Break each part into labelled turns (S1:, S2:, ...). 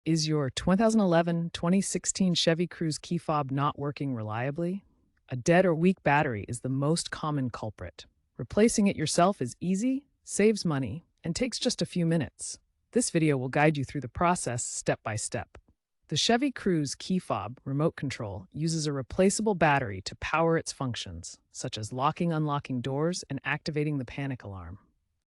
S1: Is your 2011-2016 Chevy Cruze key fob not working reliably? A dead or weak battery is the most common culprit. Replacing it yourself is easy, saves money, and takes just a few minutes. This video will guide you through the process step by step. The Chevy Cruze key fob remote control uses a replaceable battery to power its functions, such as locking, unlocking doors, and activating the panic alarm.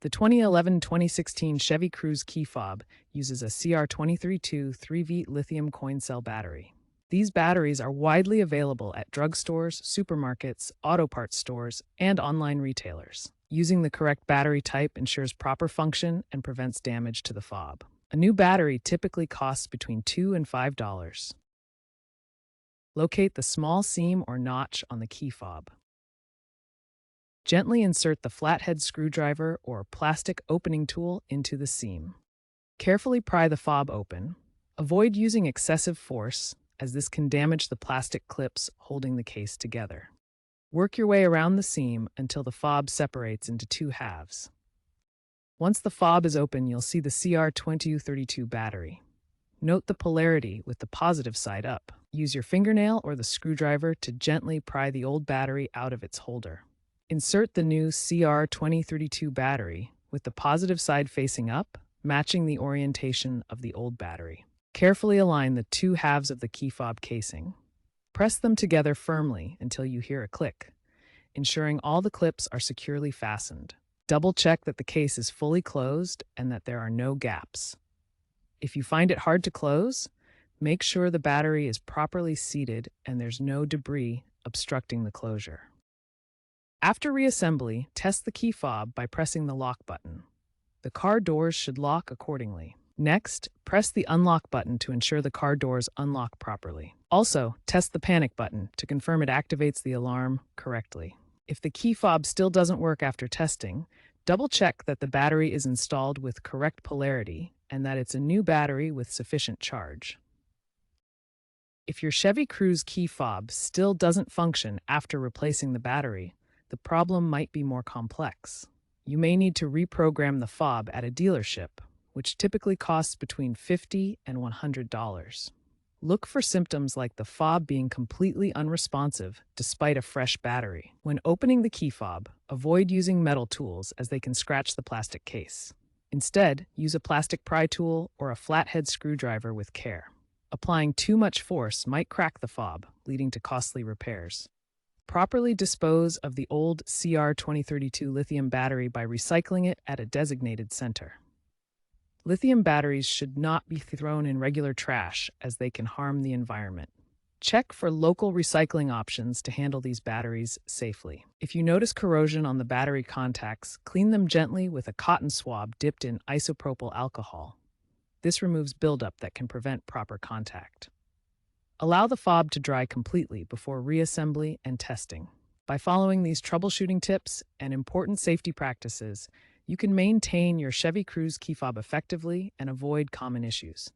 S1: The 2011-2016 Chevy Cruze key fob uses a CR232 3V lithium coin cell battery. These batteries are widely available at drugstores, supermarkets, auto parts stores, and online retailers. Using the correct battery type ensures proper function and prevents damage to the fob. A new battery typically costs between $2 and $5. Locate the small seam or notch on the key fob. Gently insert the flathead screwdriver or plastic opening tool into the seam. Carefully pry the fob open. Avoid using excessive force, as this can damage the plastic clips holding the case together. Work your way around the seam until the fob separates into two halves. Once the fob is open, you'll see the CR232 battery. Note the polarity with the positive side up. Use your fingernail or the screwdriver to gently pry the old battery out of its holder. Insert the new CR232 battery with the positive side facing up, matching the orientation of the old battery. Carefully align the two halves of the key fob casing. Press them together firmly until you hear a click, ensuring all the clips are securely fastened. Double check that the case is fully closed and that there are no gaps. If you find it hard to close, make sure the battery is properly seated and there's no debris obstructing the closure. After reassembly, test the key fob by pressing the lock button. The car doors should lock accordingly. Next, press the unlock button to ensure the car doors unlock properly. Also, test the panic button to confirm it activates the alarm correctly. If the key fob still doesn't work after testing, double-check that the battery is installed with correct polarity and that it's a new battery with sufficient charge. If your Chevy Cruze key fob still doesn't function after replacing the battery, the problem might be more complex. You may need to reprogram the fob at a dealership, which typically costs between $50 and $100. Look for symptoms like the fob being completely unresponsive despite a fresh battery. When opening the key fob, avoid using metal tools as they can scratch the plastic case. Instead, use a plastic pry tool or a flathead screwdriver with care. Applying too much force might crack the fob, leading to costly repairs. Properly dispose of the old CR232 lithium battery by recycling it at a designated center. Lithium batteries should not be thrown in regular trash as they can harm the environment. Check for local recycling options to handle these batteries safely. If you notice corrosion on the battery contacts, clean them gently with a cotton swab dipped in isopropyl alcohol. This removes buildup that can prevent proper contact. Allow the fob to dry completely before reassembly and testing. By following these troubleshooting tips and important safety practices, you can maintain your Chevy Cruze key fob effectively and avoid common issues.